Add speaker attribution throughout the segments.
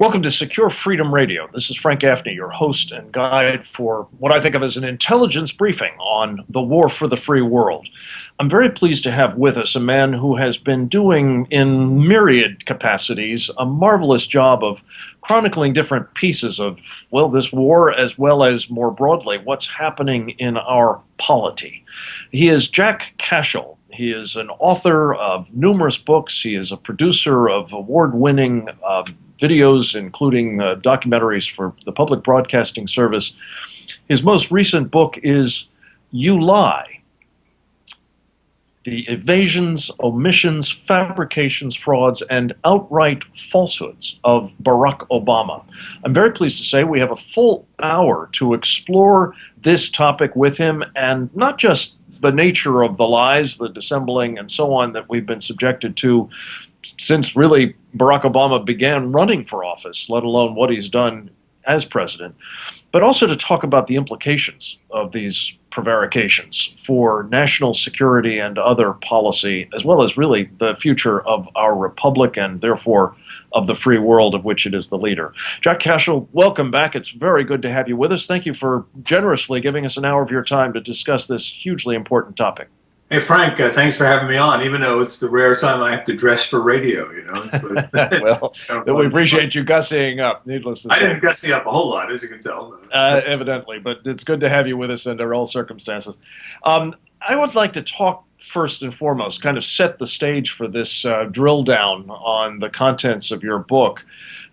Speaker 1: Welcome to Secure Freedom Radio. This is Frank Gaffney, your host and guide for what I think of as an intelligence briefing on the war for the free world. I'm very pleased to have with us a man who has been doing, in myriad capacities, a marvelous job of chronicling different pieces of, well, this war, as well as more broadly, what's happening in our polity. He is Jack Cashill. He is an author of numerous books. He is a producer of award-winning videos, including documentaries for the Public Broadcasting Service. His most recent book is You Lie: The Evasions, Omissions, Fabrications, Frauds, and Outright Falsehoods of Barack Obama. I'm very pleased to say we have a full hour to explore this topic with him, and not just the nature of the lies, the dissembling, and so on that we've been subjected to since really Barack Obama began running for office, let alone what he's done as president, but also to talk about the implications of these prevarications for national security and other policy, as well as really the future of our republic and therefore of the free world of which it is the leader. Jack Cashill, welcome back. It's very good to have you with us. Thank you for generously giving us an hour of your time to discuss this hugely important topic.
Speaker 2: Hey, Frank, thanks for having me on, even though it's the rare time I have to dress for radio, you know.
Speaker 1: Well, we appreciate you gussying up, needless to say.
Speaker 2: I didn't gussy up a whole lot, as you can tell.
Speaker 1: Evidently, but it's good to have you with us under all circumstances. I would like to talk first and foremost, kind of set the stage for this drill down on the contents of your book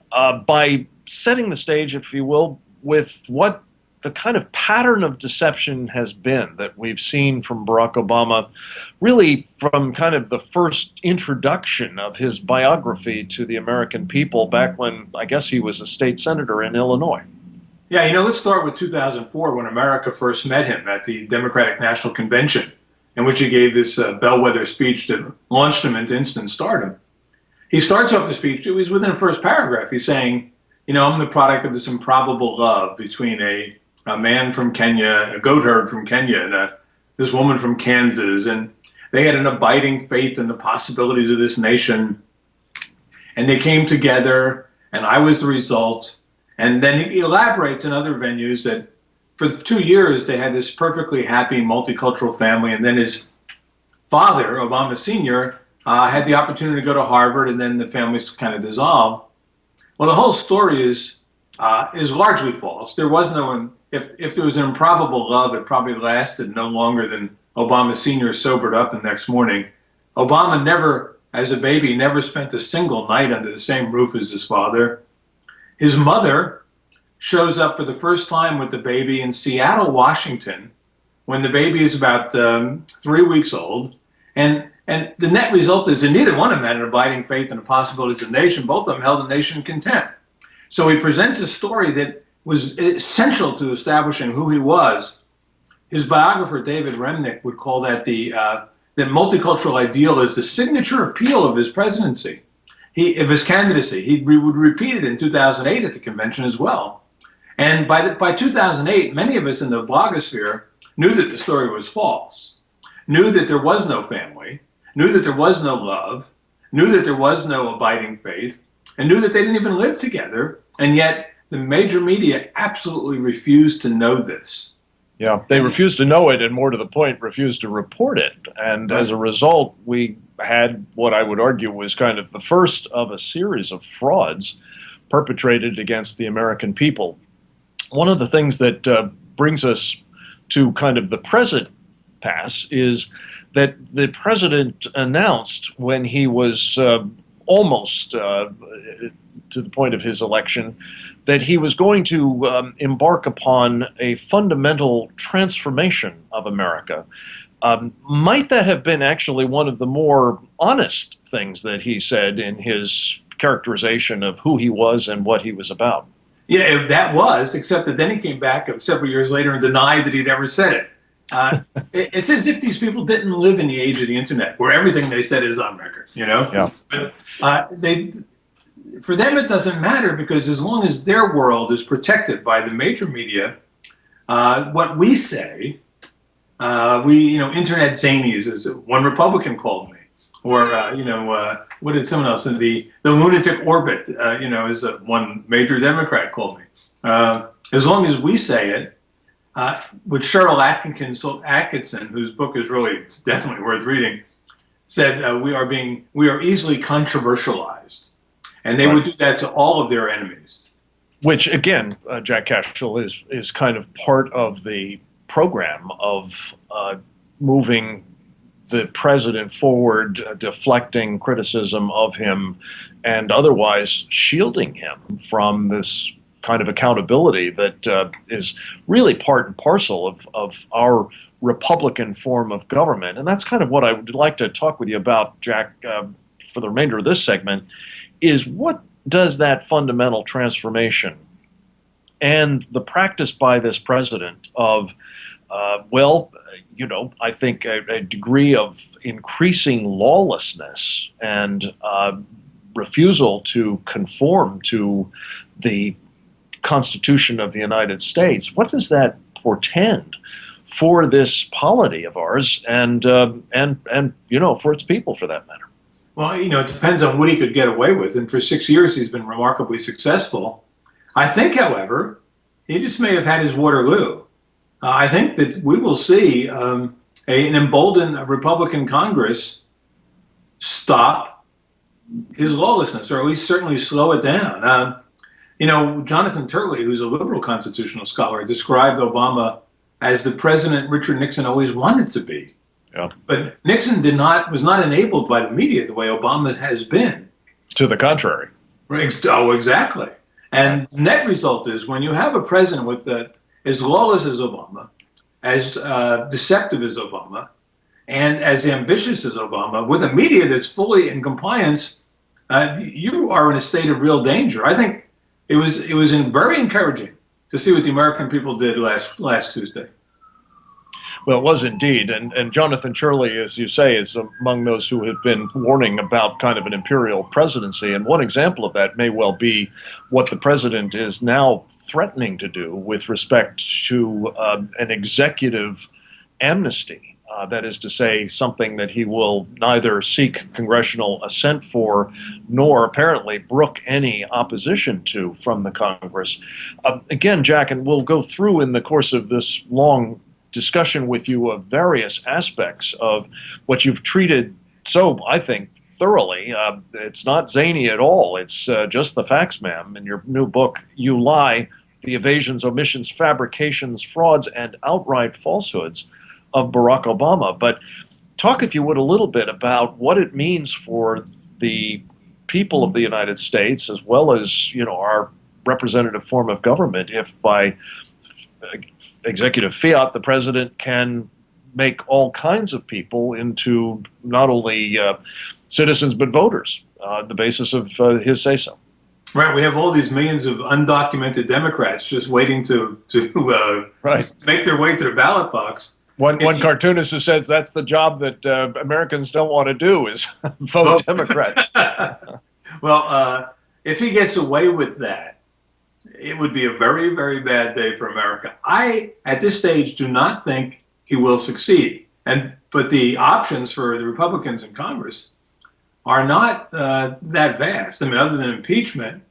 Speaker 1: by setting the stage, if you will, with what the kind of pattern of deception has been that we've seen from Barack Obama, really from kind of the first introduction of his biography to the American people back when, I guess, he was a state senator in Illinois.
Speaker 2: Yeah, you know, let's start with 2004 when America first met him at the Democratic National Convention, in which he gave this bellwether speech that launched him into instant stardom. He starts off the speech, it was within the first paragraph, he's saying, you know, I'm the product of this improbable love between a man from Kenya, a goat herd from Kenya, and this woman from Kansas, and they had an abiding faith in the possibilities of this nation, and they came together, and I was the result. And then he elaborates in other venues that for 2 years they had this perfectly happy multicultural family, and then his father, Obama Sr., had the opportunity to go to Harvard, and then the families kind of dissolved. Well, the whole story is largely false. There was no, if there was an improbable love, it probably lasted no longer than Obama Sr. sobered up the next morning. Obama never, as a baby, never spent a single night under the same roof as his father. His mother shows up for the first time with the baby in Seattle, Washington, when the baby is about 3 weeks old. And the net result is that neither one of them had an abiding faith in the possibilities of the nation. Both of them held the nation in contempt. So he presents a story that was essential to establishing who he was. His biographer, David Remnick, would call that the multicultural ideal is the signature appeal of his presidency, of his candidacy. He would repeat it in 2008 at the convention as well. And by 2008, many of us in the blogosphere knew that the story was false, knew that there was no family, knew that there was no love, knew that there was no abiding faith, and knew that they didn't even live together. And yet the major media absolutely refused to know this.
Speaker 1: Yeah, they refused to know it, and more to the point, refused to report it. And as a result, we had what I would argue was kind of the first of a series of frauds perpetrated against the American people. One of the things that brings us to kind of the present pass is that the president announced when he was almost to the point of his election, that he was going to embark upon a fundamental transformation of America. Might that have been actually one of the more honest things that he said in his characterization of who he was and what he was about?
Speaker 2: Yeah, if that was, except that then he came back several years later and denied that he'd ever said it. It's as if these people didn't live in the age of the internet, where everything they said is on record, you know?
Speaker 1: Yeah.
Speaker 2: But for them, it doesn't matter, because as long as their world is protected by the major media, what we say, internet zanies, as one Republican called me, or what did someone else in the lunatic orbit? Is one major Democrat called me. As long as we say it, with Cheryl Atkinson, whose book is really definitely worth reading, said we are easily controversialized, and they would do that to all of their enemies.
Speaker 1: Which again, Jack Cashill is kind of part of the program of moving the president forward, deflecting criticism of him, and otherwise shielding him from this kind of accountability that is really part and parcel of our Republican form of government. And that's kind of what I would like to talk with you about, Jack, for the remainder of this segment, is what does that fundamental transformation and the practice by this president of, I think a degree of increasing lawlessness and refusal to conform to the Constitution of the United States, what does that portend for this polity of ours and for its people, for that matter?
Speaker 2: Well, it depends on what he could get away with. And for 6 years, he's been remarkably successful. I think, however, he just may have had his Waterloo. I think that we will see an emboldened Republican Congress stop his lawlessness, or at least certainly slow it down. Jonathan Turley, who's a liberal constitutional scholar, described Obama as the president Richard Nixon always wanted to be.
Speaker 1: Yeah.
Speaker 2: But Nixon was not enabled by the media the way Obama has been.
Speaker 1: To the contrary.
Speaker 2: Oh, exactly. And the net result is when you have a president with as lawless as Obama, as deceptive as Obama, and as ambitious as Obama, with a media that's fully in compliance, you are in a state of real danger. I think it was very encouraging to see what the American people did last Tuesday.
Speaker 1: Well, it was indeed. And Jonathan Turley, as you say, is among those who have been warning about kind of an imperial presidency. And one example of that may well be what the president is now threatening to do with respect to an executive amnesty. That is to say, something that he will neither seek congressional assent for, nor apparently brook any opposition to from the Congress. Again, Jack, and we'll go through in the course of this long discussion with you of various aspects of what you've treated so, I think, thoroughly. It's not zany at all. It's just the facts, ma'am. In your new book, You Lie, The Evasions, Omissions, Fabrications, Frauds, and Outright Falsehoods of Barack Obama. But talk, if you would, a little bit about what it means for the people of the United States, as well as, our representative form of government, if by executive fiat the president can make all kinds of people into not only citizens but voters on the basis of his say-so.
Speaker 2: Right, we have all these millions of undocumented Democrats just waiting to make their way to the ballot box.
Speaker 1: One cartoonist who says that's the job that Americans don't want to do is vote Democrat.
Speaker 2: Well, if he gets away with that, it would be a very, very bad day for America. I, at this stage, do not think he will succeed. But the options for the Republicans in Congress are not that vast. I mean, other than impeachment,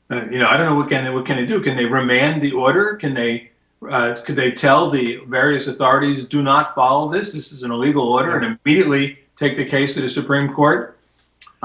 Speaker 2: I don't know what can they do. Can they remand the order? Could they tell the various authorities, do not follow this? This is an illegal order, and immediately take the case to the Supreme Court?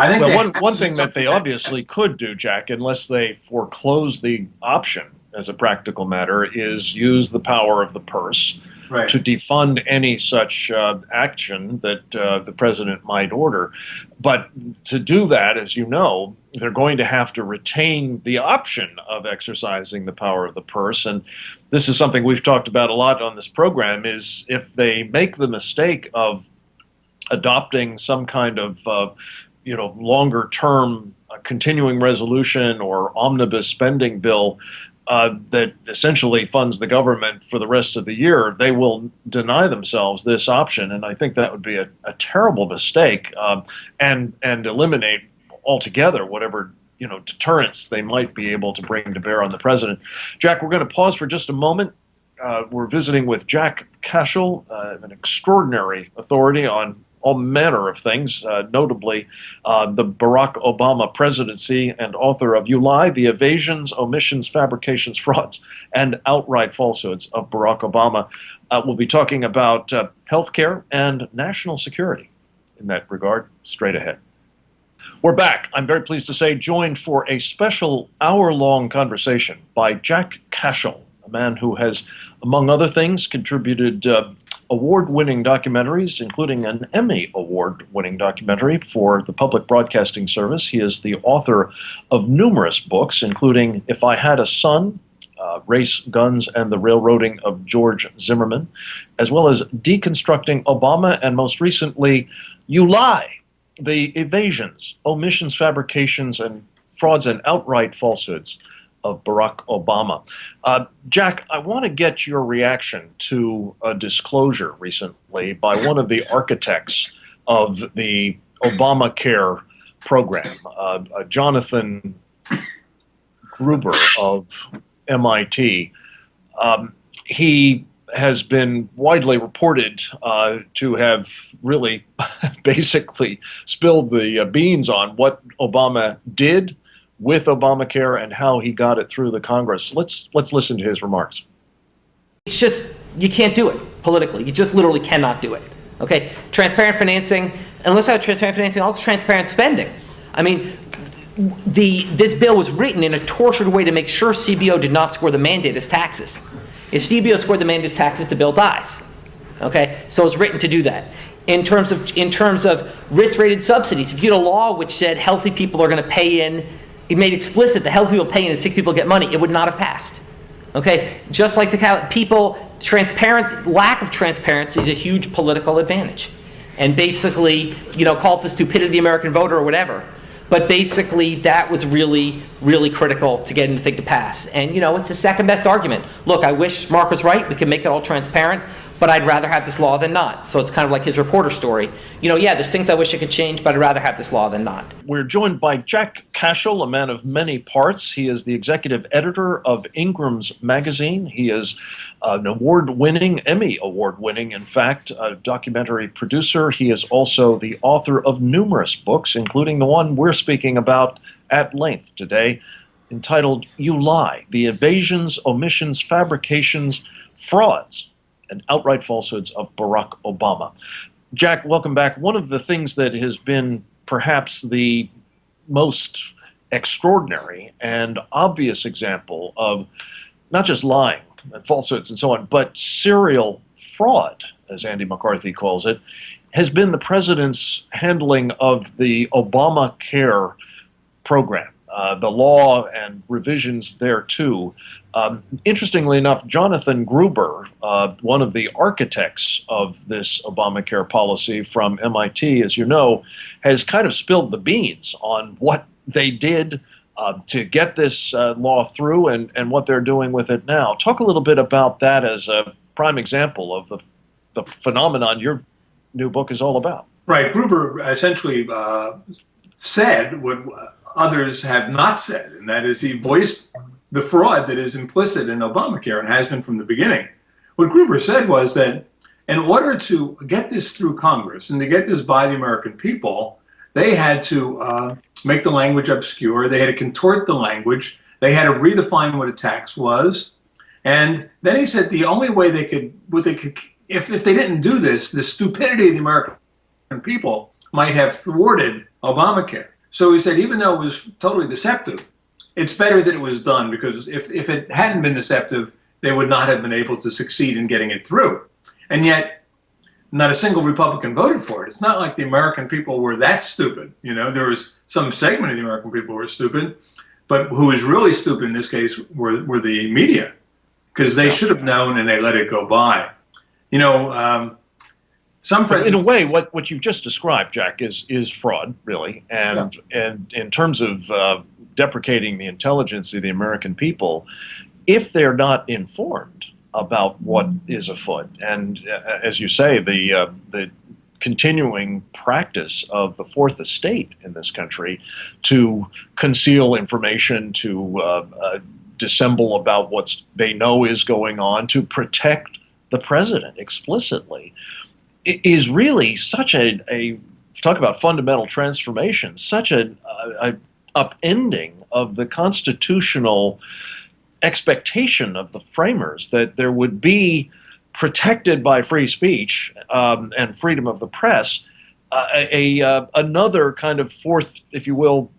Speaker 2: I think
Speaker 1: one thing that they obviously could do, Jack, unless they foreclose the option as a practical matter, is use the power of the purse to defund any such action that the president might order. But to do that, as you know, they're going to have to retain the option of exercising the power of the purse. And this is something we've talked about a lot on this program, is if they make the mistake of adopting some kind of longer-term continuing resolution or omnibus spending bill that essentially funds the government for the rest of the year, they will deny themselves this option. And I think that would be a terrible mistake and eliminate altogether whatever deterrence they might be able to bring to bear on the president. Jack, we're going to pause for just a moment. We're visiting with Jack Cashill, an extraordinary authority on all manner of things, notably the Barack Obama presidency, and author of You Lie, The Evasions, Omissions, Fabrications, Frauds, and Outright Falsehoods of Barack Obama. We'll be talking about healthcare and national security in that regard straight ahead. We're back. I'm very pleased to say joined for a special hour-long conversation by Jack Cashill, a man who has, among other things, contributed award-winning documentaries, including an Emmy Award-winning documentary for the Public Broadcasting Service. He is the author of numerous books, including If I Had a Son, Race, Guns, and the Railroading of George Zimmerman, as well as Deconstructing Obama, and most recently, You Lie, The Evasions, Omissions, Fabrications, and Frauds and Outright Falsehoods of Barack Obama. Jack, I want to get your reaction to a disclosure recently by one of the architects of the Obamacare program, Jonathan Gruber of MIT. He has been widely reported to have really basically spilled the beans on what Obama did with Obamacare and how he got it through the Congress. Let's listen to his remarks.
Speaker 3: It's just, you can't do it politically. You just literally cannot do it. Okay? Transparent financing, unless I have transparent financing, also transparent spending. I mean, this bill was written in a tortured way to make sure CBO did not score the mandate as taxes. If CBO scored the mandate as taxes, the bill dies. Okay? So it's written to do that. In terms of risk-rated subsidies, if you had a law which said healthy people are going to pay in, it made explicit that healthy people pay in and sick people get money, it would not have passed. Okay? Just like lack of transparency is a huge political advantage. And basically, call it the stupidity of the American voter or whatever. But basically, that was really, really critical to getting the thing to pass. And, it's the second best argument. Look, I wish Mark was right. We can make it all transparent. But I'd rather have this law than not. So it's kind of like his reporter story. There's things I wish I could change, but I'd rather have this law than not.
Speaker 1: We're joined by Jack Cashill, a man of many parts. He is the executive editor of Ingram's Magazine. He is an award-winning, Emmy award-winning, in fact, documentary producer. He is also the author of numerous books, including the one we're speaking about at length today, entitled You Lie, The Evasions, Omissions, Fabrications, Frauds, and Outright Falsehoods of Barack Obama. Jack, welcome back. One of the things that has been perhaps the most extraordinary and obvious example of not just lying and falsehoods and so on, but serial fraud, as Andy McCarthy calls it, has been the president's handling of the Obamacare program. The law and revisions thereto. Interestingly enough, Jonathan Gruber, one of the architects of this Obamacare policy from MIT, as you know, has kind of spilled the beans on what they did to get this law through and what they're doing with it now. Talk a little bit about that as a prime example of the phenomenon your new book is all about.
Speaker 2: Right. Gruber essentially said what others have not said, and that is he voiced the fraud that is implicit in Obamacare and has been from the beginning. What Gruber said was that in order to get this through Congress and to get this by the American people, they had to make the language obscure, they had to contort the language, they had to redefine what a tax was, and then he said the only way they could, if they didn't do this, the stupidity of the American people might have thwarted Obamacare. So he said, even though it was totally deceptive, it's better that it was done, because if it hadn't been deceptive, they would not have been able to succeed in getting it through. And yet, not a single Republican voted for it. It's not like the American people were that stupid. There was some segment of the American people who were stupid, but who was really stupid in this case were the media, because they should have known and they let it go by.
Speaker 1: In a way, what you've just described, Jack, is fraud, really. And in terms of deprecating the intelligence of the American people, if they're not informed about what is afoot, and as you say, the continuing practice of the Fourth Estate in this country to conceal information, to dissemble about what they know is going on, to protect the president explicitly. is really such a talk about fundamental transformation, such a upending of the constitutional expectation of the framers that there would be, protected by free speech and freedom of the press, another kind of fourth, if you will,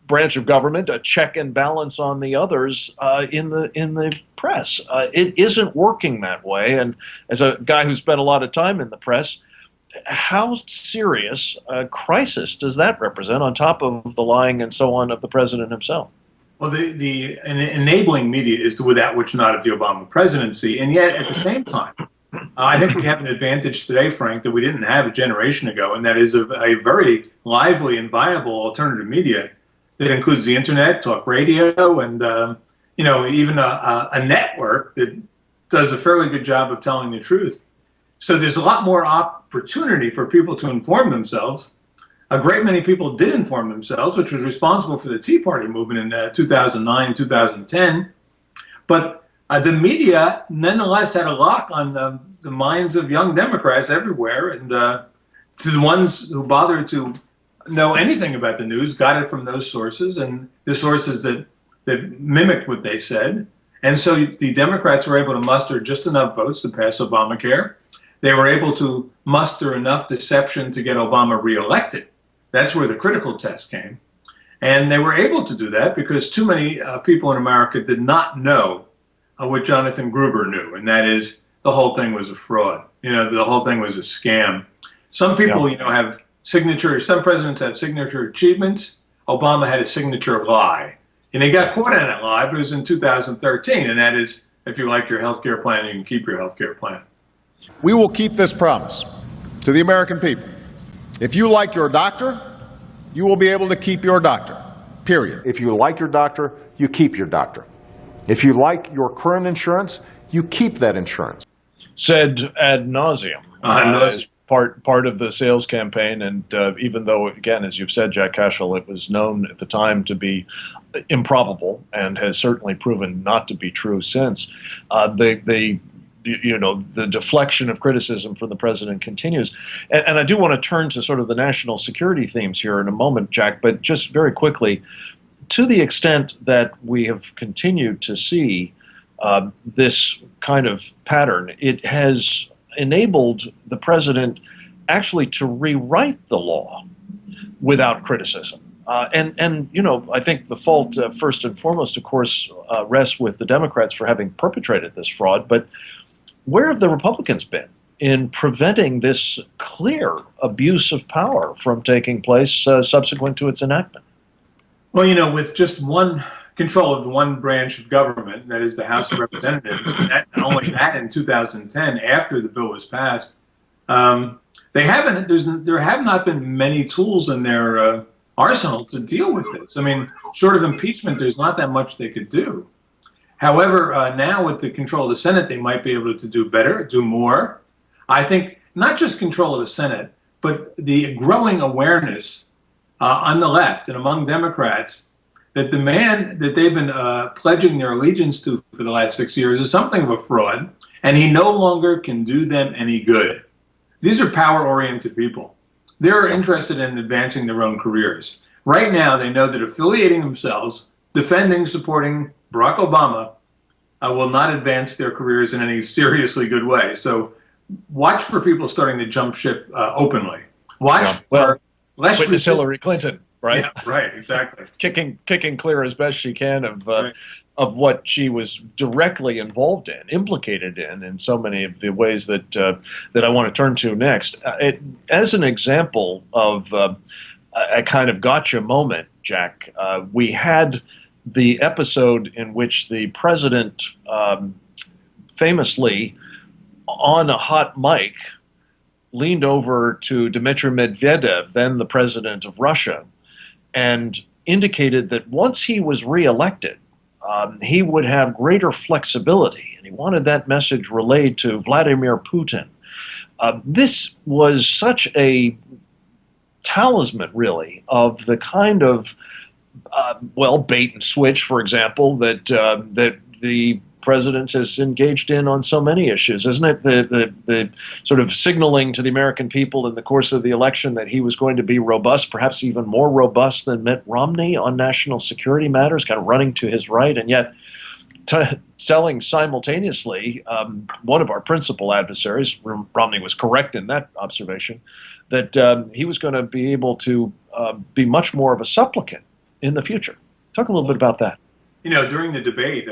Speaker 1: branch of government, a check and balance on the others in the press. It isn't working that way. And as a guy who spent a lot of time in the press, how serious a crisis does that represent on top of the lying and so on of the president himself?
Speaker 2: Well, the enabling media is without which not of the Obama presidency. And yet, at the same time, I think we have an advantage today, Frank, that we didn't have a generation ago, and that is a very lively and viable alternative media that includes the internet, talk radio, and even a network that does a fairly good job of telling the truth. So there's a lot more opportunity for people to inform themselves. A great many people did inform themselves, which was responsible for the Tea Party movement in 2009, 2010. But the media, nonetheless, had a lock on the minds of young Democrats everywhere. And to the ones who bothered to know anything about the news, got it from those sources and the sources that mimicked what they said. And so the Democrats were able to muster just enough votes to pass Obamacare. They were able to muster enough deception to get Obama reelected. That's where the critical test came. And they were able to do that because too many people in America did not know what Jonathan Gruber knew, and that is the whole thing was a fraud. The whole thing was a scam. Some people, have signature, some presidents have signature achievements. Obama had a signature lie. And he got caught on that lie, but it was in 2013, and that is, if you like your health care plan, you can keep your health care plan.
Speaker 4: We will keep this promise to the American people. If you like your doctor, you will be able to keep your doctor, period.
Speaker 5: If you like your doctor, you keep your doctor. If you like your current insurance, you keep that insurance.
Speaker 1: Said ad nauseum. As part of the sales campaign, and even though, again, as you've said, Jack Cashill, it was known at the time to be improbable and has certainly proven not to be true since, the deflection of criticism from the president continues. And I do want to turn to sort of the national security themes here in a moment, Jack, but just very quickly, to the extent that we have continued to see this kind of pattern, it has enabled the president actually to rewrite the law without criticism. I think the fault, first and foremost, of course, rests with the Democrats for having perpetrated this fraud. But where have the Republicans been in preventing this clear abuse of power from taking place subsequent to its enactment?
Speaker 2: Well, with just one control of the one branch of government, that is the House of Representatives, and only that in 2010, after the bill was passed, there have not been many tools in their arsenal to deal with this. I mean, short of impeachment, there's not that much they could do. However, now with the control of the Senate, they might be able to do better, do more. I think not just control of the Senate, but the growing awareness on the left and among Democrats that the man that they've been pledging their allegiance to for the last 6 years is something of a fraud, and he no longer can do them any good. These are power-oriented people. They're interested in advancing their own careers. Right now, they know that affiliating themselves, defending, supporting Barack Obama will not advance their careers in any seriously good way. So watch for people starting to jump ship openly. Watch for less
Speaker 1: witness Hillary Clinton, right?
Speaker 2: Yeah, right, exactly.
Speaker 1: Kicking clear as best she can of what she was directly involved in, implicated in so many of the ways that I want to turn to next. As an example of a kind of gotcha moment, Jack, we had the episode in which the president famously, on a hot mic, leaned over to Dmitry Medvedev, then the president of Russia, and indicated that once he was reelected, he would have greater flexibility, and he wanted that message relayed to Vladimir Putin. This was such a talisman, really, of the kind of bait and switch, for example, that the president has engaged in on so many issues, isn't it? The sort of signaling to the American people in the course of the election that he was going to be robust, perhaps even more robust than Mitt Romney on national security matters, kind of running to his right, and yet telling simultaneously one of our principal adversaries, Romney was correct in that observation, that he was going to be able to be much more of a supplicant in the future. Talk a little bit about that.
Speaker 2: You know, during the debate,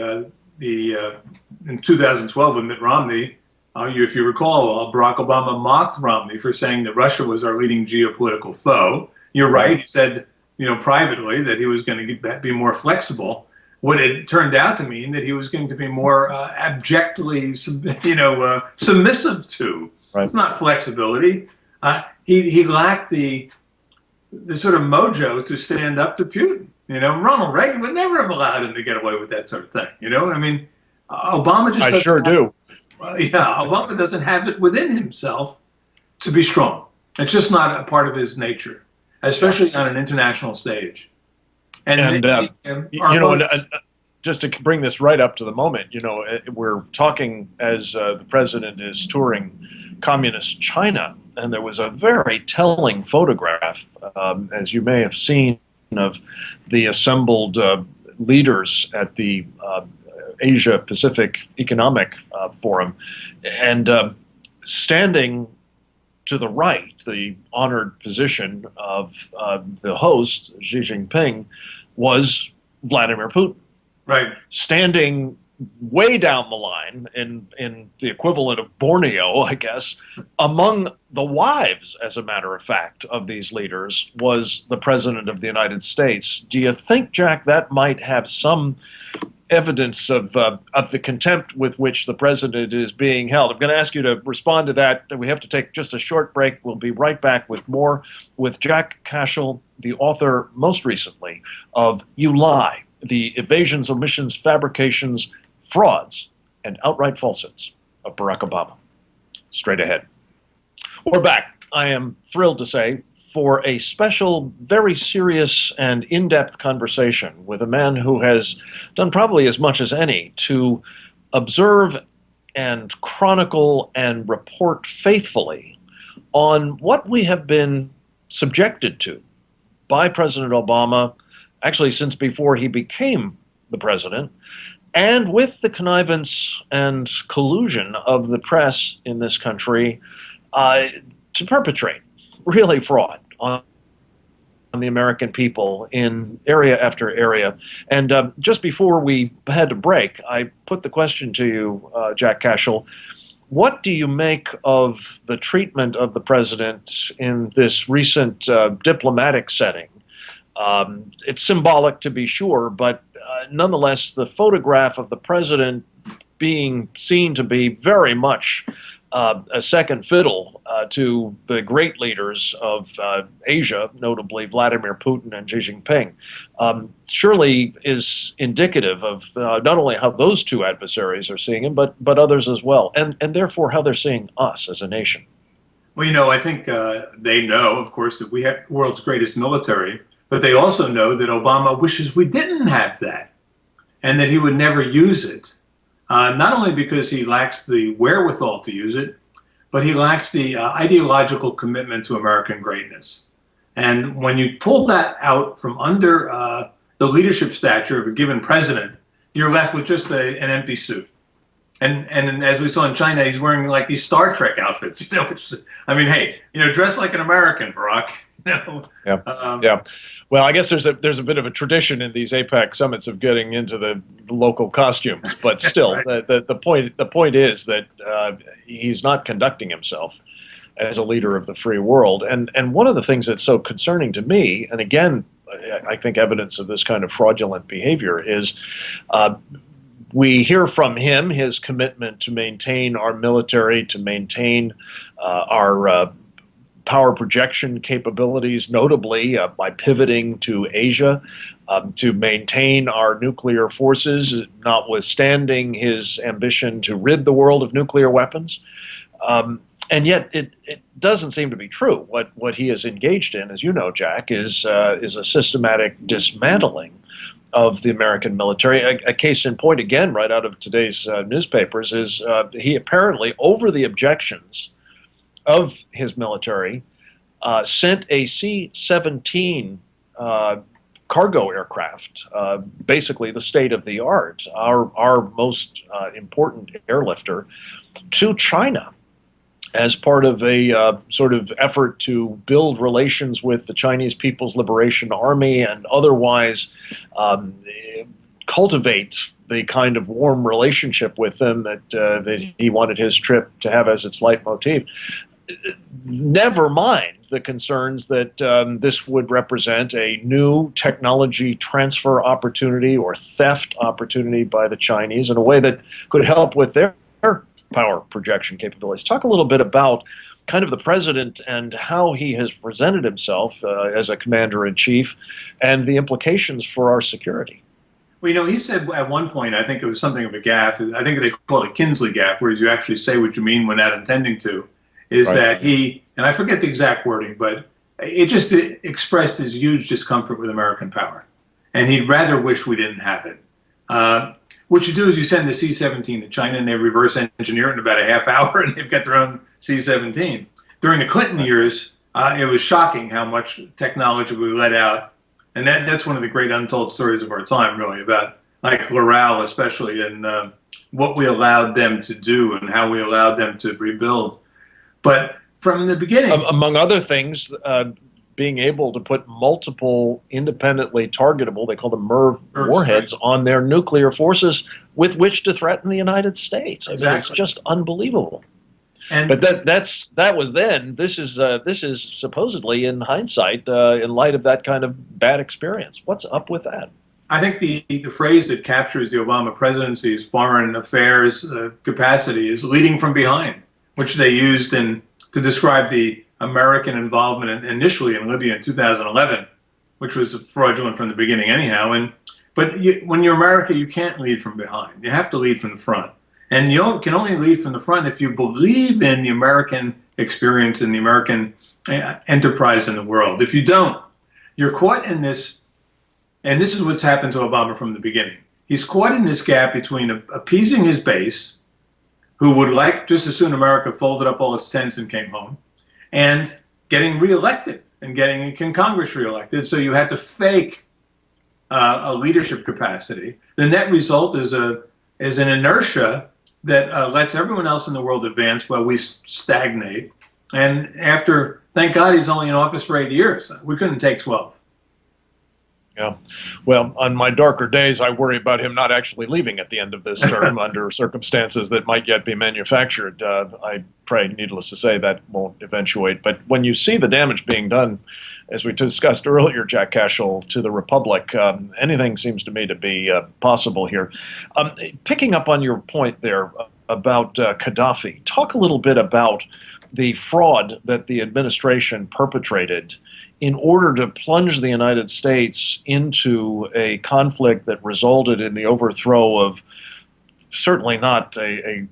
Speaker 2: in 2012 with Mitt Romney, if you recall, Barack Obama mocked Romney for saying that Russia was our leading geopolitical foe. You're right. He said, privately that he was going to be more flexible. What it turned out to mean that he was going to be more abjectly, submissive to. Right. It's not flexibility. He lacked the sort of mojo to stand up to Putin. Ronald Reagan would never have allowed him to get away with that sort of thing. Obama just
Speaker 1: I sure do.
Speaker 2: Obama doesn't have it within himself to be strong. It's just not a part of his nature, especially on an international stage.
Speaker 1: Just to bring this right up to the moment, we're talking as the president is touring communist China, and there was a very telling photograph, as you may have seen, of the assembled leaders at the Asia-Pacific Economic Forum, and standing to the right, the honored position of the host, Xi Jinping, was Vladimir Putin.
Speaker 2: Right.
Speaker 1: Standing way down the line in the equivalent of Borneo, I guess, among the wives, as a matter of fact, of these leaders was the President of the United States. Do you think, Jack, that might have some evidence of the contempt with which the president is being held? I'm going to ask you to respond to that. We have to take just a short break. We'll be right back with more with Jack Cashill, the author most recently of You Lie, the Evasions, Omissions, Fabrications, Frauds, and Outright Falsehoods of Barack Obama. Straight ahead. We're back, I am thrilled to say, for a special, very serious and in-depth conversation with a man who has done probably as much as any to observe and chronicle and report faithfully on what we have been subjected to by President Obama, actually since before he became the president, and with the connivance and collusion of the press in this country to perpetrate really fraud on the American people in area after area. And just before we had to break, I put the question to you, Jack Cashill. What do you make of the treatment of the president in this recent diplomatic setting? It's symbolic, to be sure, but nonetheless, the photograph of the president being seen to be very much a second fiddle to the great leaders of Asia, notably Vladimir Putin and Xi Jinping, surely is indicative of not only how those two adversaries are seeing him, but others as well, and therefore how they're seeing us as a nation.
Speaker 2: Well, I think they know, of course, that we have the world's greatest military, but they also know that Obama wishes we didn't have that and that he would never use it, not only because he lacks the wherewithal to use it, but he lacks the ideological commitment to American greatness. And when you pull that out from under the leadership stature of a given president, you're left with just an empty suit. And as we saw in China, he's wearing like these Star Trek outfits, which, I mean, hey, dress like an American, Barack.
Speaker 1: Yeah. Well, I guess there's a bit of a tradition in these APEC summits of getting into the local costumes, but still, right. the point is that he's not conducting himself as a leader of the free world. And one of the things that's so concerning to me, and again, I think evidence of this kind of fraudulent behavior is we hear from him his commitment to maintain our military, to maintain our power projection capabilities, notably by pivoting to Asia, to maintain our nuclear forces, notwithstanding his ambition to rid the world of nuclear weapons. And yet it doesn't seem to be true. What he is engaged in, as you know, Jack, is a systematic dismantling of the American military. A case in point, again, right out of today's newspapers, is he apparently, over the objections of his military, sent a C-17 cargo aircraft, basically the state of the art, our most important airlifter, to China as part of a sort of effort to build relations with the Chinese People's Liberation Army and otherwise cultivate the kind of warm relationship with them that he wanted his trip to have as its leitmotif. Never mind the concerns that this would represent a new technology transfer opportunity or theft opportunity by the Chinese in a way that could help with their power projection capabilities. Talk a little bit about kind of the president and how he has presented himself as a commander-in-chief and the implications for our security.
Speaker 2: Well, he said at one point, I think it was something of a gaffe, I think they call it a Kinsley gaffe, where you actually say what you mean when not intending to, is right. That he, and I forget the exact wording, but it just expressed his huge discomfort with American power. And he'd rather wish we didn't have it. What you do is you send the C-17 to China and they reverse engineer it in about a half hour and they've got their own C-17. During the Clinton years, it was shocking how much technology we let out. And that's one of the great untold stories of our time, really, about like Loral especially, and what we allowed them to do and how we allowed them to rebuild. But from the beginning,
Speaker 1: among other things, being able to put multiple independently targetable, they call them MIRV warheads, right, on their nuclear forces with which to threaten the United States. I mean, it's just unbelievable. But that was then. This is supposedly in hindsight, in light of that kind of bad experience. What's up with that?
Speaker 2: I think the phrase that captures the Obama presidency's foreign affairs capacity is leading from behind, which they used to describe the American involvement initially in Libya in 2011, which was fraudulent from the beginning anyhow. But when you're America, you can't lead from behind. You have to lead from the front. And you can only lead from the front if you believe in the American experience and the American enterprise in the world. If you don't, you're caught in this, and this is what's happened to Obama from the beginning. He's caught in this gap between appeasing his base, who would like just as soon America folded up all its tents and came home, and getting reelected and getting Congress reelected. So you had to fake a leadership capacity. The net result is an inertia that lets everyone else in the world advance while we stagnate. And after, thank God he's only in office for 8 years. We couldn't take 12.
Speaker 1: Yeah. Well, on my darker days, I worry about him not actually leaving at the end of this term under circumstances that might yet be manufactured. I pray, needless to say, that won't eventuate. But when you see the damage being done, as we discussed earlier, Jack Cashill, to the Republic, anything seems to me to be possible here. Picking up on your point there about Gaddafi, talk a little bit about the fraud that the administration perpetrated in order to plunge the United States into a conflict that resulted in the overthrow of certainly not a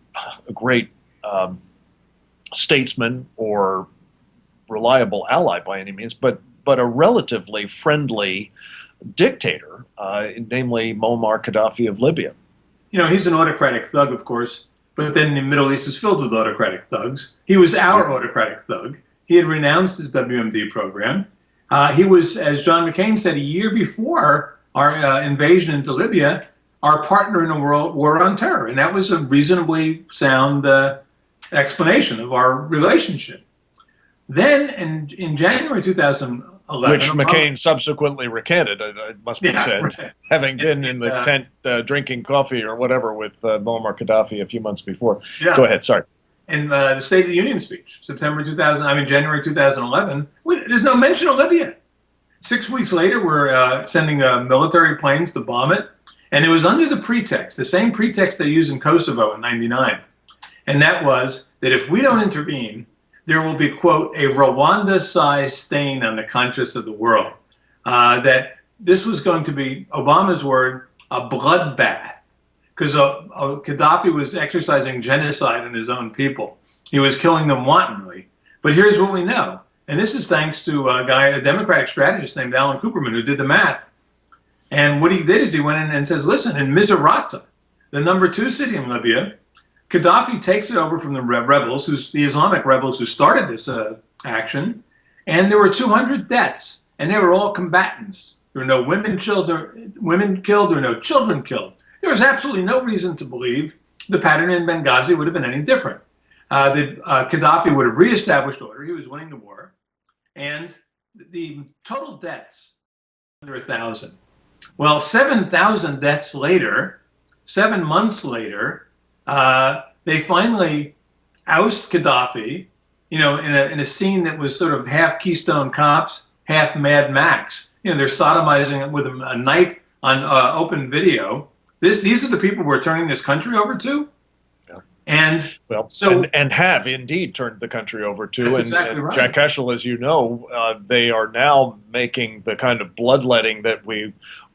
Speaker 1: great statesman or reliable ally by any means, but a relatively friendly dictator, namely Muammar Gaddafi of Libya.
Speaker 2: You know, he's an autocratic thug, of course, but then the Middle East is filled with autocratic thugs. He was our autocratic thug. He had renounced his WMD program. He was, as John McCain said, a year before our invasion into Libya, our partner in a world war on terror. And that was a reasonably sound explanation of our relationship. Then in January 2011...
Speaker 1: Which McCain subsequently recanted, it must be said, right, having been in the tent drinking coffee or whatever with Muammar Gaddafi a few months before. Yeah. Go ahead, sorry.
Speaker 2: In the State of the Union speech, January 2011, there's no mention of Libya. 6 weeks later, we're sending military planes to bomb it. And it was under the pretext, the same pretext they used in Kosovo in '99. And that was that if we don't intervene, there will be, quote, a Rwanda-sized stain on the conscience of the world. That this was going to be, Obama's word, a bloodbath. Because Gaddafi was exercising genocide on his own people. He was killing them wantonly. But here's what we know. And this is thanks to a Democratic strategist named Alan Cooperman, who did the math. And what he did is he went in and says, listen, in Misrata, the #2 city in Libya, Gaddafi takes it over from the rebels, the Islamic rebels who started this action, and there were 200 deaths, and they were all combatants. There were no women killed, or no children killed. There was absolutely no reason to believe the pattern in Benghazi would have been any different. Gaddafi would have reestablished order. He was winning the war, and the total deaths under 1,000. Well, 7,000 deaths later, 7 months later, they finally oust Gaddafi, in a scene that was sort of half Keystone Cops, half Mad Max. They're sodomizing it with a knife on open video. These are the people we're turning this country over to. And
Speaker 1: and have indeed turned the country over to.
Speaker 2: That's
Speaker 1: and,
Speaker 2: exactly right.
Speaker 1: Jack Cashill, as you know, they are now making the kind of bloodletting that we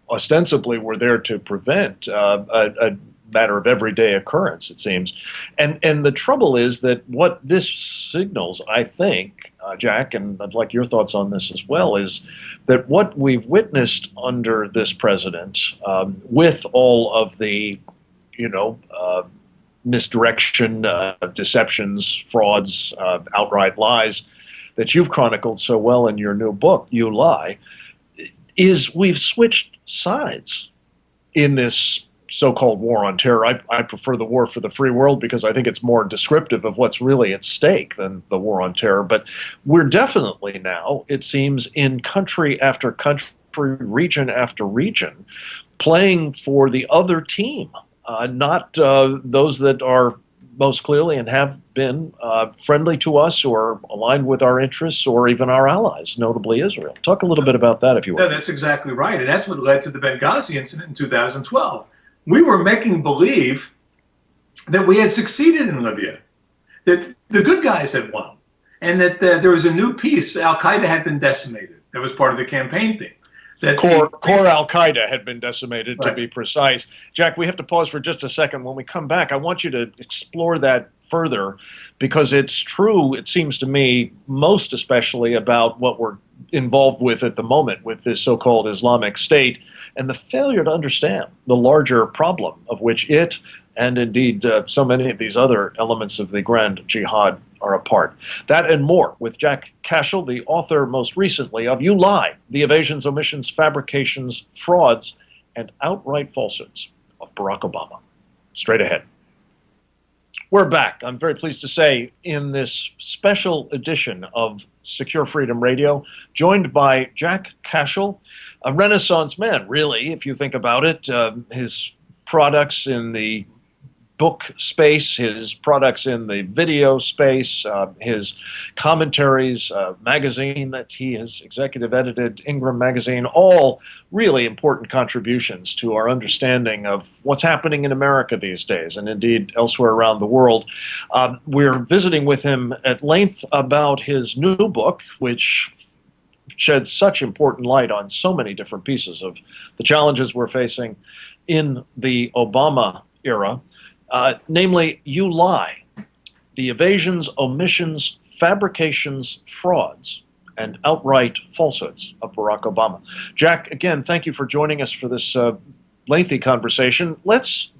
Speaker 1: ostensibly were there to prevent a matter of everyday occurrence, it seems. And the trouble is that what this signals, I think, Jack, and I'd like your thoughts on this as well, is that what we've witnessed under this president, with all of the, misdirection, deceptions, frauds, outright lies that you've chronicled so well in your new book, You Lie, is we've switched sides in this so-called war on terror. I prefer the war for the free world because I think it's more descriptive of what's really at stake than the war on terror. But we're definitely now, it seems, in country after country, region after region, playing for the other team. Not those that are most clearly and have been friendly to us or aligned with our interests or even our allies, notably Israel. Talk a little bit about that, if you will.
Speaker 2: No, that's exactly right. And that's what led to the Benghazi incident in 2012. We were making believe that we had succeeded in Libya, that the good guys had won, and that there was a new peace. Al-Qaeda had been decimated. That was part of the campaign thing.
Speaker 1: Core Al-Qaeda had been decimated, right, to be precise. Jack, we have to pause for just a second. When we come back, I want you to explore that further, because it's true, it seems to me, most especially about what we're involved with at the moment with this so-called Islamic State and the failure to understand the larger problem of which it and indeed so many of these other elements of the grand jihad are a part. That and more with Jack Cashill, the author most recently of You Lie, the Evasions, Omissions, Fabrications, Frauds, and Outright Falsehoods of Barack Obama. Straight ahead. We're back, I'm very pleased to say, in this special edition of Secure Freedom Radio, joined by Jack Cashill, a Renaissance man, really, if you think about it. His products in the book space, his products in the video space, his commentaries, magazine that he has executive edited, Ingram Magazine, all really important contributions to our understanding of what's happening in America these days and indeed elsewhere around the world. We're visiting with him at length about his new book, which sheds such important light on so many different pieces of the challenges we're facing in the Obama era. Namely, You Lie, the Evasions, Omissions, Fabrications, Frauds, and Outright Falsehoods of Barack Obama. Jack, again, thank you for joining us for this lengthy conversation. Let's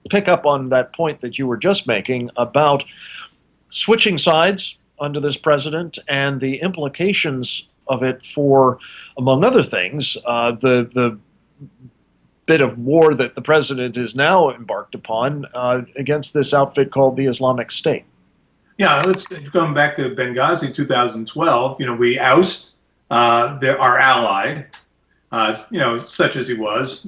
Speaker 1: pick up on that point that you were just making about switching sides under this president and the implications of it for, among other things, the bit of war that the president is now embarked upon against this outfit called the Islamic State.
Speaker 2: Yeah, let's going back to Benghazi 2012. We oust our ally, such as he was,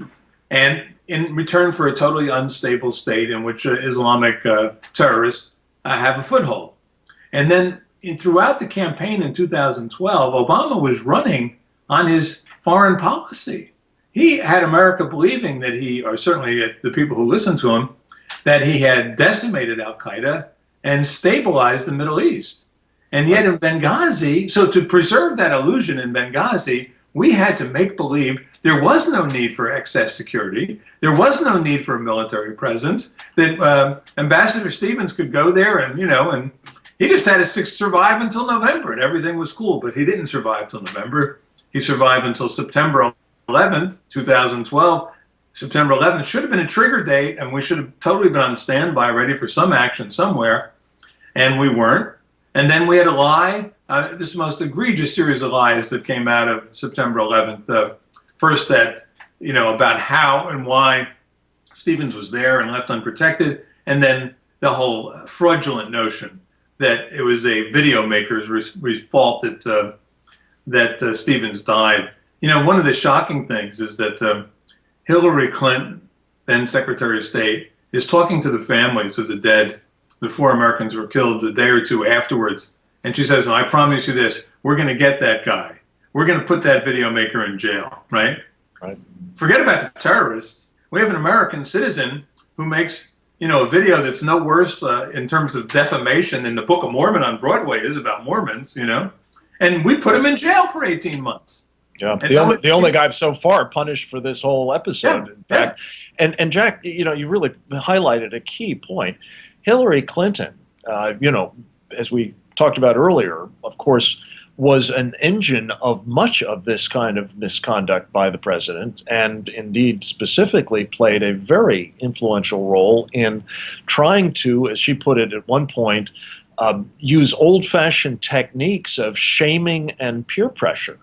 Speaker 2: and in return for a totally unstable state in which Islamic terrorists have a foothold. And then throughout the campaign in 2012, Obama was running on his foreign policy. He had America believing that or certainly the people who listened to him, that he had decimated Al-Qaeda and stabilized the Middle East. And yet in Benghazi, so to preserve that illusion in Benghazi, we had to make believe there was no need for excess security. There was no need for a military presence, that Ambassador Stevens could go there and he just had to survive until November and everything was cool. But he didn't survive till November. He survived until September 11th, 2012, September 11th, should have been a trigger date, and we should have totally been on standby, ready for some action somewhere, and we weren't. And then we had a lie, this most egregious series of lies that came out of September 11th. First that, about how and why Stevens was there and left unprotected, and then the whole fraudulent notion that it was a video maker's fault that Stevens died. One of the shocking things is that Hillary Clinton, then Secretary of State, is talking to the families of the dead, the 4 Americans who were killed a day or two afterwards. And she says, I promise you this, we're going to get that guy. We're going to put that video maker in jail, right?
Speaker 1: Right. Forget
Speaker 2: about the terrorists. We have an American citizen who makes, a video that's no worse in terms of defamation than the Book of Mormon on Broadway is about Mormons, and we put him in jail for 18 months.
Speaker 1: Yeah, the only guy so far punished for this whole episode, in fact. And Jack, you really highlighted a key point. Hillary Clinton, as we talked about earlier, of course, was an engine of much of this kind of misconduct by the president, and indeed specifically played a very influential role in trying to, as she put it at one point, use old-fashioned techniques of shaming and peer pressure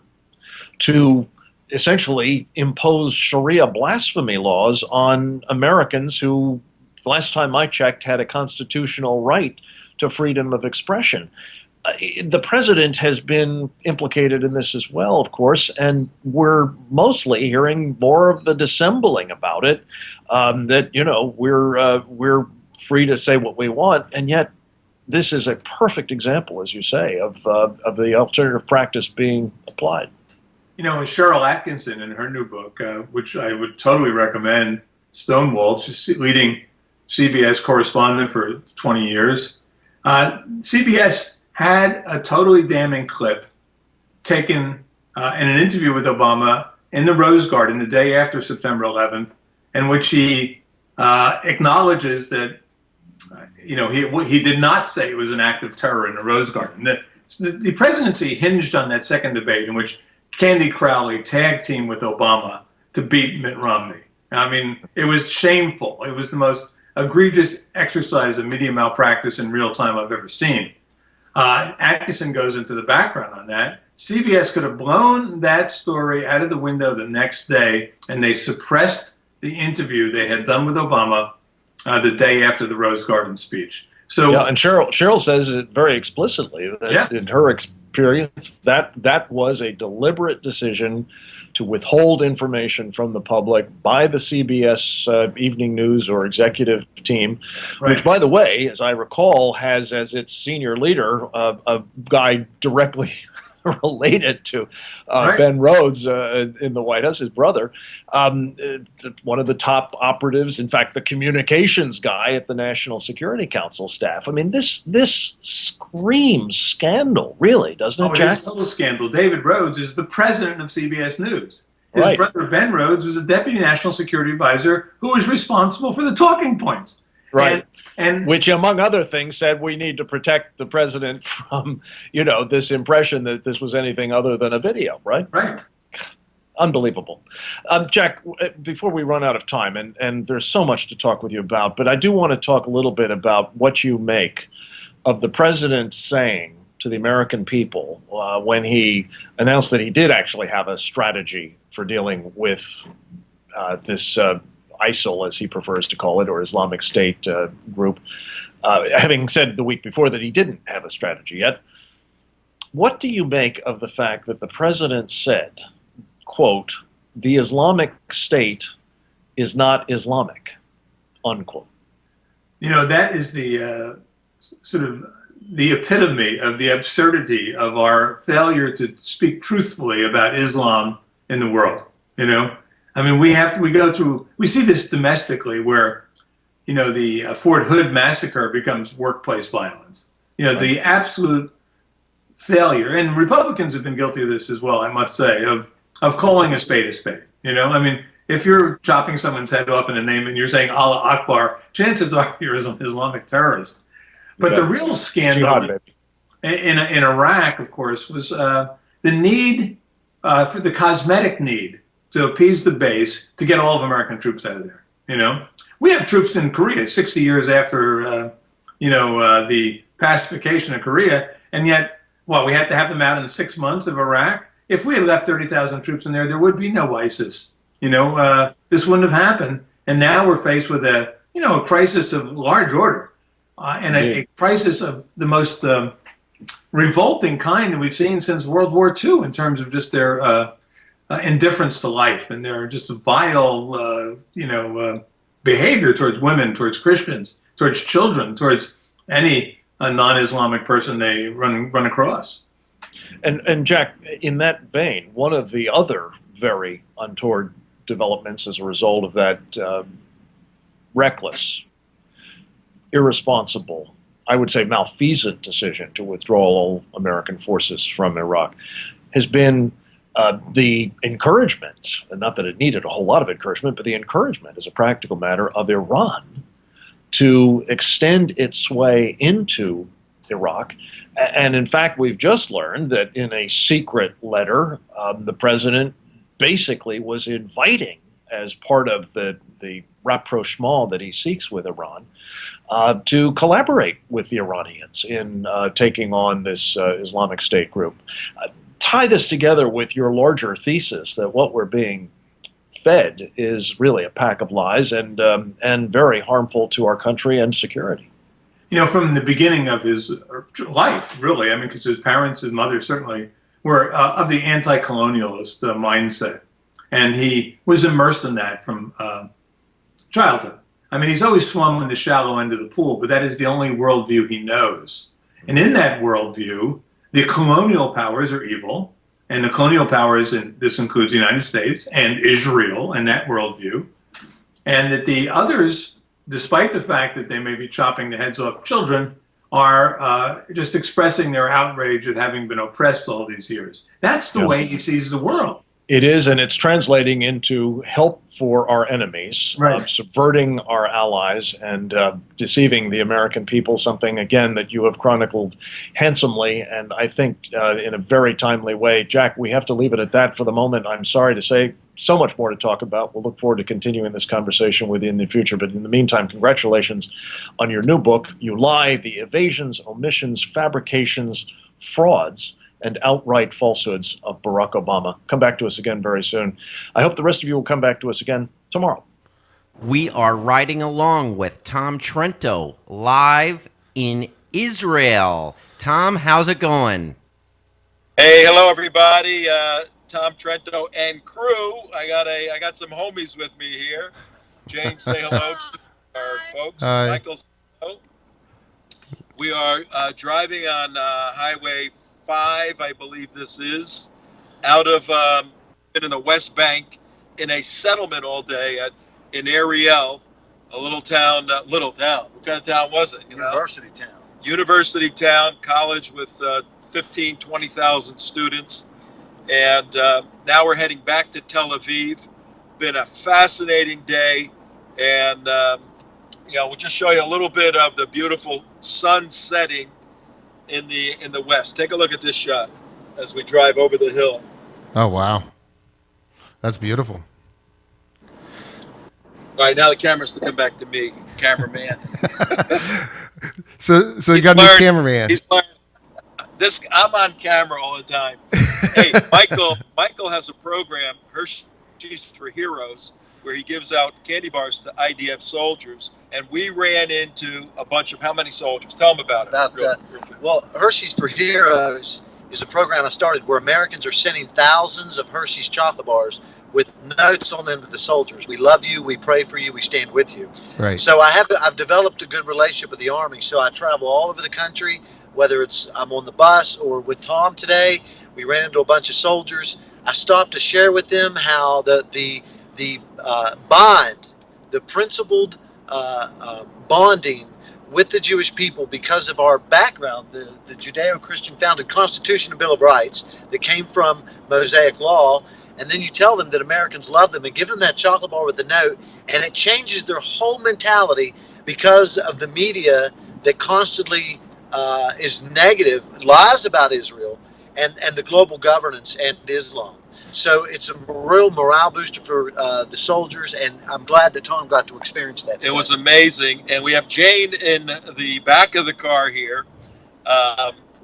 Speaker 1: to essentially impose Sharia blasphemy laws on Americans who, the last time I checked, had a constitutional right to freedom of expression. The president has been implicated in this as well, of course, and we're mostly hearing more of the dissembling about it, that, we're free to say what we want, and yet this is a perfect example, as you say, of the alternative practice being applied.
Speaker 2: Cheryl Atkinson, in her new book, which I would totally recommend, Stonewall, she's leading CBS correspondent for 20 years. CBS had a totally damning clip taken in an interview with Obama in the Rose Garden the day after September 11th, in which he acknowledges that, he did not say it was an act of terror in the Rose Garden. The presidency hinged on that second debate in which Candy Crowley tag teamed with Obama to beat Mitt Romney. I mean, it was shameful. It was the most egregious exercise of media malpractice in real time I've ever seen. Atkinson goes into the background on that. CBS could have blown that story out of the window the next day, and they suppressed the interview they had done with Obama the day after the Rose Garden speech. So,
Speaker 1: yeah, and Cheryl says it very explicitly that in her experience, that was a deliberate decision to withhold information from the public by the CBS Evening News or executive team, which, by the way, as I recall, has as its senior leader a guy directly related to Ben Rhodes in the White House, his brother, one of the top operatives, in fact, the communications guy at the National Security Council staff. I mean, this screams scandal, really, doesn't it, Jack?
Speaker 2: It is a total scandal. David Rhodes is the president of CBS News. His brother, Ben Rhodes, was a deputy national security advisor who was responsible for the talking points.
Speaker 1: Right. And which, among other things, said we need to protect the president from, this impression that this was anything other than a video, right?
Speaker 2: Right.
Speaker 1: Unbelievable. Jack, before we run out of time, and there's so much to talk with you about, but I do want to talk a little bit about what you make of the president saying to the American people when he announced that he did actually have a strategy for dealing with this ISIL, as he prefers to call it, or Islamic State group, having said the week before that he didn't have a strategy yet. What do you make of the fact that the president said, quote, "The Islamic State is not Islamic," unquote?
Speaker 2: That is the sort of the epitome of the absurdity of our failure to speak truthfully about Islam in the world. I mean, we see this domestically where, the Fort Hood massacre becomes workplace violence. The absolute failure, and Republicans have been guilty of this as well, I must say, of calling a spade a spade. I mean, if you're chopping someone's head off in a name and you're saying Allah Akbar, chances are you're an Islamic terrorist. But the real scandal in Iraq, of course, was the need, for the cosmetic need to appease the base to get all of American troops out of there. We have troops in Korea 60 years after, the pacification of Korea, and yet, we had to have them out in 6 months of Iraq. If we had left 30,000 troops in there would be no ISIS. This wouldn't have happened. And now we're faced with a crisis of large order, and a crisis of the most revolting kind that we've seen since World War II in terms of just their indifference to life and their just vile, behavior towards women, towards Christians, towards children, towards any non-Islamic person they run across.
Speaker 1: And Jack, in that vein, one of the other very untoward developments as a result of that reckless, irresponsible, I would say malfeasant decision to withdraw all American forces from Iraq has been the encouragement, and not that it needed a whole lot of encouragement, but the encouragement as a practical matter of Iran to extend its way into Iraq. And in fact, we've just learned that in a secret letter, the president basically was inviting, as part of the rapprochement that he seeks with Iran, to collaborate with the Iranians in taking on this Islamic State group. Tie this together with your larger thesis that what we're being fed is really a pack of lies and very harmful to our country and security.
Speaker 2: From the beginning of his life, really, because his parents, his mother certainly were of the anti-colonialist mindset. And he was immersed in that from childhood. He's always swum in the shallow end of the pool, but that is the only worldview he knows. And in that worldview, the colonial powers are evil, and the colonial powers, and this includes the United States and Israel in that worldview, and that the others, despite the fact that they may be chopping the heads off children, are just expressing their outrage at having been oppressed all these years. That's the way he sees the world.
Speaker 1: It is, and it's translating into help for our enemies,
Speaker 2: right.
Speaker 1: Subverting our allies, and deceiving the American people, something, again, that you have chronicled handsomely, and I think in a very timely way. Jack, we have to leave it at that for the moment. I'm sorry to say, so much more to talk about. We'll look forward to continuing this conversation with you in the future, but in the meantime, congratulations on your new book, You Lie, The Evasions, Omissions, Fabrications, Frauds, and Outright Falsehoods of Barack Obama. Come back to us again very soon. I hope the rest of you will come back to us again tomorrow.
Speaker 6: We are riding along with Tom Trento live in Israel. Tom, how's it going?
Speaker 7: Hey, hello everybody. Tom Trento and crew. I got some homies with me here. Jane, say hello to our folks.
Speaker 8: Hi.
Speaker 7: Michael, say hello. We are driving on Highway 5, I believe this is, out of in the West Bank in a settlement all day in Ariel, a little town. What kind of town was it? University town, college with 15, 20,000 students. And now we're heading back to Tel Aviv. Been a fascinating day. And, we'll just show you a little bit of the beautiful sun setting in the west. Take a look at this shot as we drive over the hill.
Speaker 8: Oh, wow. That's beautiful.
Speaker 7: All right, now the camera's to come back to me, cameraman.
Speaker 8: So you got a new cameraman.
Speaker 7: He's learned. I'm on camera all the time. Hey, Michael has a program, Hershey's for Heroes, where he gives out candy bars to IDF soldiers. And we ran into a bunch of how many soldiers? Tell them about it.
Speaker 9: Well, Hershey's for Heroes is a program I started where Americans are sending thousands of Hershey's chocolate bars with notes on them to the soldiers. We love you, we pray for you, we stand with you.
Speaker 8: Right.
Speaker 9: So I've developed a good relationship with the Army. So I travel all over the country, whether it's I'm on the bus or with Tom today. We ran into a bunch of soldiers. I stopped to share with them how the bond, the principled bonding with the Jewish people because of our background, the Judeo-Christian founded Constitution and Bill of Rights that came from Mosaic law, and then you tell them that Americans love them and give them that chocolate bar with a note, and it changes their whole mentality because of the media that constantly is negative, lies about Israel and the global governance and Islam. So it's a real morale booster for the soldiers, and I'm glad that Tom got to experience that today.
Speaker 7: It was amazing. And we have Jane in the back of the car here.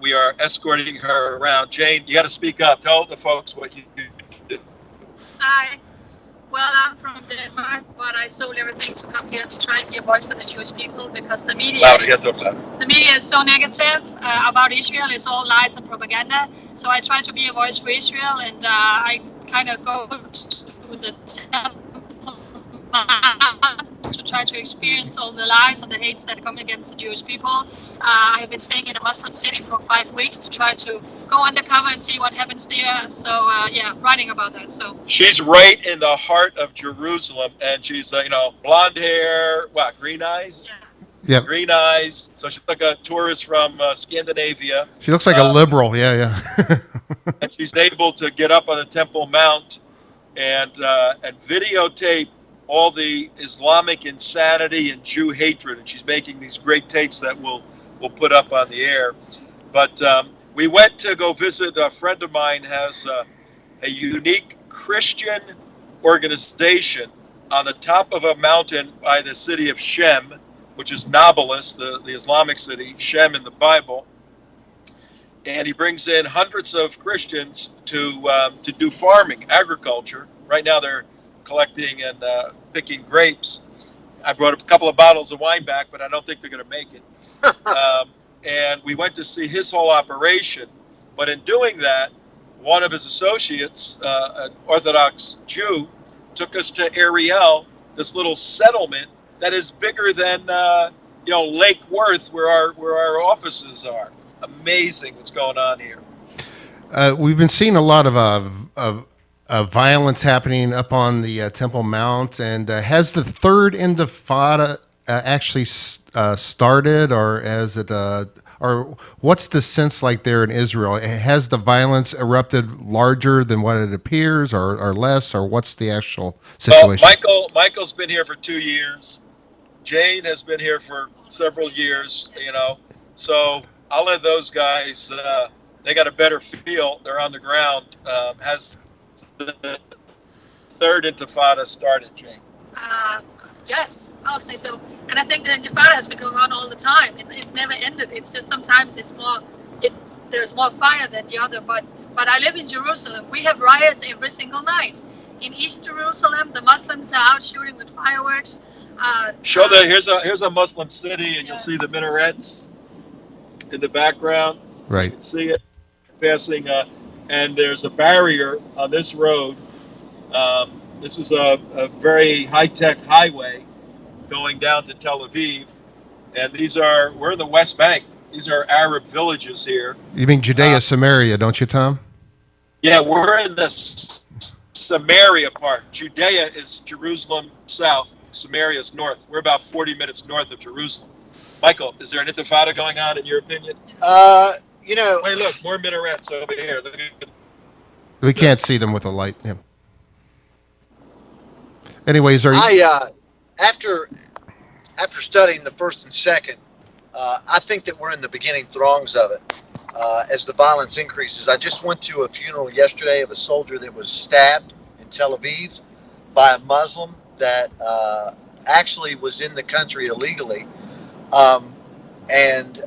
Speaker 7: We are escorting her around. Jane, you got to speak up. Tell the folks what you do.
Speaker 10: Hi. Well, I'm from Denmark, but I sold everything to come here to try and be a voice for the Jewish people because the media is so negative about Israel. It's all lies and propaganda. So I try to be a voice for Israel, and I kind of go to the temple to try to experience all the lies and the hates that come against the Jewish people. I have been staying in a Muslim city for 5 weeks to try to go undercover and see what happens there. So yeah, writing about that. So
Speaker 7: she's right in the heart of Jerusalem, and she's blonde hair, green eyes.
Speaker 8: Yep.
Speaker 7: Green eyes. So she's like a tourist from Scandinavia.
Speaker 8: She looks like a liberal. Yeah.
Speaker 7: And she's able to get up on the Temple Mount and videotape all the Islamic insanity and Jew hatred, and she's making these great tapes that we'll put up on the air. But we went to go visit a friend of mine has a unique Christian organization on the top of a mountain by the city of Shem, which is Nablus, the Islamic city, Shem in the Bible. And he brings in hundreds of Christians to do farming, agriculture. Right now they're collecting and picking grapes. I brought a couple of bottles of wine back, but I don't think they're going to make it. And we went to see his whole operation. But in doing that, one of his associates, an Orthodox Jew, took us to Ariel, this little settlement that is bigger than Lake Worth, where our offices are. Amazing what's going on here.
Speaker 8: We've been seeing a lot of violence happening up on the Temple Mount, and has the third Intifada actually started, or as it, or what's the sense like there in Israel? Has the violence erupted larger than what it appears, or less, or what's the actual situation?
Speaker 7: Well, Michael's been here for 2 years. Jane has been here for several years. So I'll let those guys. They got a better feel. They're on the ground. Has the third Intifada started, Jane?
Speaker 10: Yes, I'll say so. And I think the Intifada has been going on all the time. It's never ended. It's just sometimes there's more fire than the other. But I live in Jerusalem. We have riots every single night. In East Jerusalem, the Muslims are out shooting with fireworks.
Speaker 7: Here's a Muslim city, and you'll see the minarets in the background.
Speaker 8: Right.
Speaker 7: You can see it passing, and there's a barrier on this road. This is a very high-tech highway going down to Tel Aviv, and we're in the West Bank. These are Arab villages here.
Speaker 8: You mean Judea, Samaria, don't you, Tom?
Speaker 7: Yeah, we're in the Samaria part. Judea is Jerusalem south, Samaria is north. We're about 40 minutes north of Jerusalem. Michael, is there an Intifada going on in your opinion?
Speaker 9: Wait,
Speaker 7: look, more minarets over here. Look at
Speaker 8: we can't see them with a light. Yeah. Anyways,
Speaker 9: after studying the first and second, I think that we're in the beginning throngs of it as the violence increases. I just went to a funeral yesterday of a soldier that was stabbed in Tel Aviv by a Muslim that actually was in the country illegally. And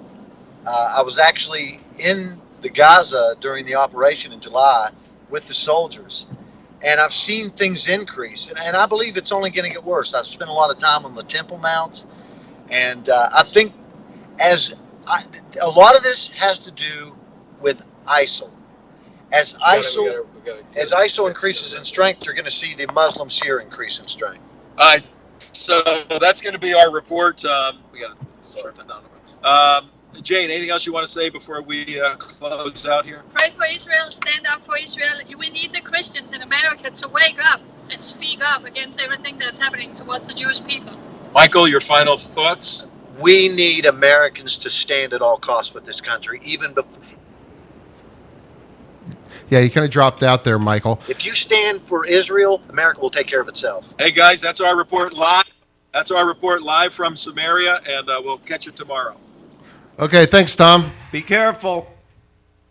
Speaker 9: I was actually in the Gaza during the operation in July with the soldiers. And I've seen things increase, and I believe it's only going to get worse. I've spent a lot of time on the Temple Mount, and I think a lot of this has to do with ISIL. As ISIL increases in strength, you're going to see the Muslims here increase in strength.
Speaker 7: All right, so that's going to be our report. We got to start that down. Jane, anything else you want to say before we close out here?
Speaker 10: Pray for Israel, stand up for Israel. We need the Christians in America to wake up and speak up against everything that's happening towards the Jewish people.
Speaker 7: Michael, your final thoughts?
Speaker 9: We need Americans to stand at all costs with this country, even before.
Speaker 8: Yeah, you kind of dropped out there, Michael.
Speaker 9: If you stand for Israel, America will take care of itself.
Speaker 7: Hey, guys, that's our report live. That's our report live from Samaria, and we'll catch you tomorrow.
Speaker 8: Okay, thanks, Tom.
Speaker 6: Be careful.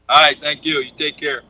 Speaker 7: All right, thank you. You take care.